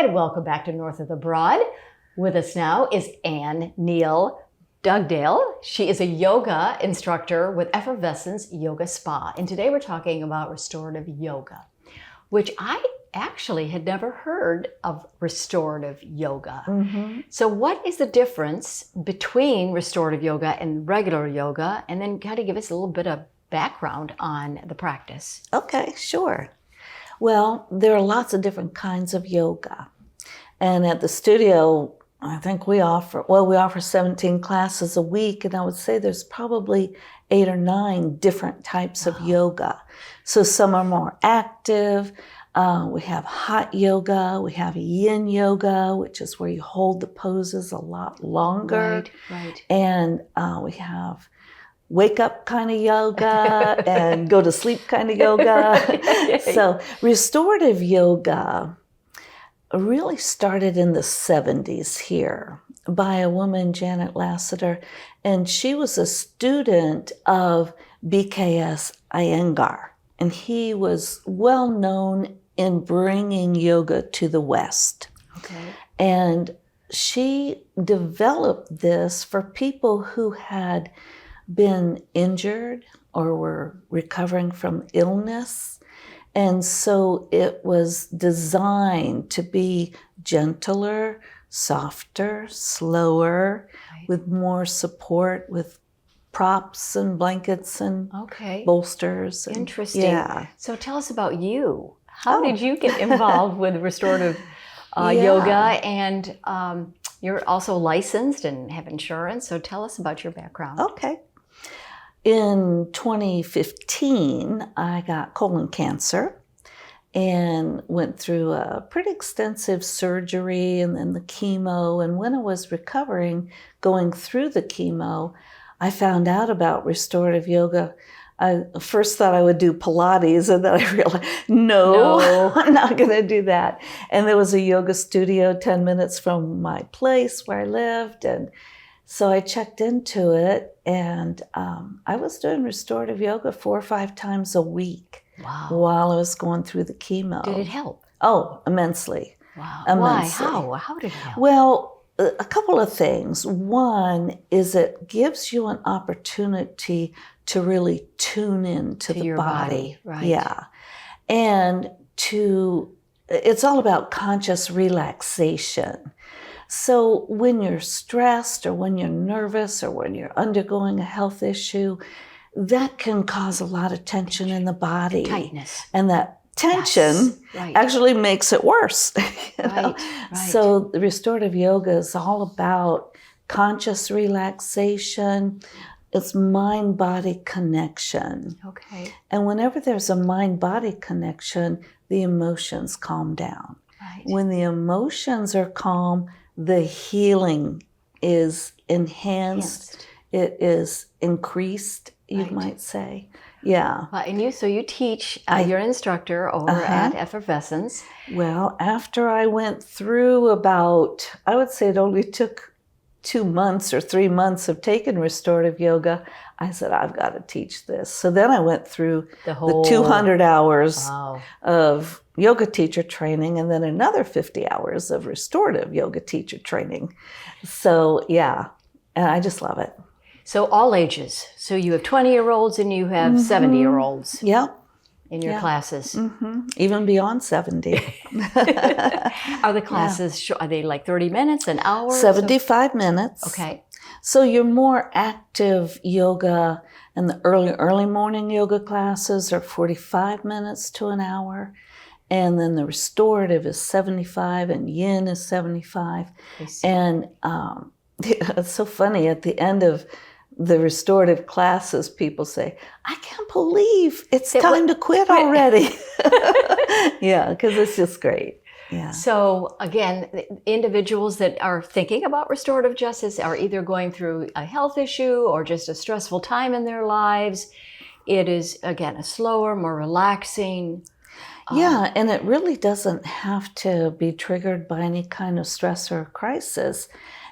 And welcome back to North of the Broad. With us now is Neal-Dugdale. She is a yoga instructor with Effervescence YogaSpa. And today we're talking about restorative yoga, which I actually had never heard of restorative yoga. Mm-hmm. So what is the difference between restorative yoga and regular yoga? And then kind of give us a little bit of background on the practice. Okay, sure. Well, there are lots of different kinds of yoga. And at the studio, I think we offer 17 classes a week, and I would say there's probably 8 or 9 different types of yoga. So some are more active. We have hot yoga, we have yin yoga, which is where you hold the poses a lot longer. Right. And we have wake up kind of yoga and go to sleep kind of yoga. So restorative yoga really started in the 70s here by a woman, Janet Lassiter, and she was a student of BKS Iyengar, and he was well known in bringing yoga to the West. Okay. And she developed this for people who had been injured or were recovering from illness. And so it was designed to be gentler, softer, slower, with more support, with props and blankets and bolsters. Interesting. Yeah. So tell us about you. How did you get involved with restorative yoga? And you're also licensed and have insurance. So tell us about your background. Okay. In 2015, I got colon cancer and went through a pretty extensive surgery and then the chemo. And when I was recovering, going through the chemo, I found out about restorative yoga. I first thought I would do Pilates, and then I realized, no. I'm not going to do that. And there was a yoga studio 10 minutes from my place where I lived, and so I checked into it, and I was doing restorative yoga 4 or 5 times a week while I was going through the chemo. Did it help? Oh, immensely. Wow. Immensely. Why? How did it help? Well, a couple of things. One is it gives you an opportunity to really tune into the your body. Right. Yeah. And it's all about conscious relaxation. So when you're stressed or when you're nervous or when you're undergoing a health issue, that can cause a lot of tension in the body. Tightness. And that tension actually makes it worse. Right. So the restorative yoga is all about conscious relaxation. It's mind-body connection. Okay. And whenever there's a mind-body connection, the emotions calm down. Right. When the emotions are calm, the healing is enhanced. It is increased, you might say. Yeah. Well, and you teach, you're an instructor over at Effervescence. Well, after I went through I would say it only took 2 months or 3 months of taking restorative yoga, I said, I've got to teach this. So then I went through the 200 hours of yoga teacher training and then another 50 hours of restorative yoga teacher training. So yeah, and I just love it. So all ages. So you have 20-year-olds and you have 70-year-olds. Yep. In your classes. Mm-hmm. Even beyond 70. Are the classes, are they like 30 minutes, an hour? 75 minutes. Okay. So your more active yoga and the early morning yoga classes are 45 minutes to an hour. And then the restorative is 75 and yin is 75. And it's so funny, at the end of the restorative classes, people say, I can't believe it's time to quit already. Yeah, because it's just great. Yeah. So again, individuals that are thinking about restorative justice are either going through a health issue or just a stressful time in their lives. It is, again, a slower, more relaxing. Yeah, and it really doesn't have to be triggered by any kind of stress or crisis.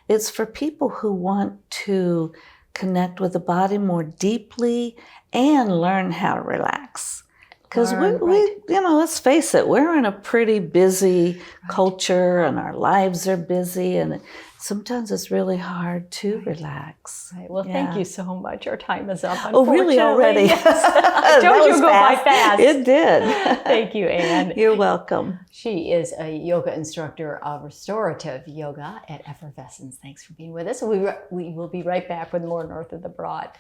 It's for people who want to connect with the body more deeply and learn how to relax. Because let's face it, we're in a pretty busy culture and our lives are busy, and sometimes it's really hard to relax. Right. Well, thank you so much. Our time is up. Oh, really? Already? Yes. I told you to go by fast. It did. Thank you, Anne. You're welcome. She is a yoga instructor of restorative yoga at Effervescence. Thanks for being with us. We will be right back with more North of the Broad.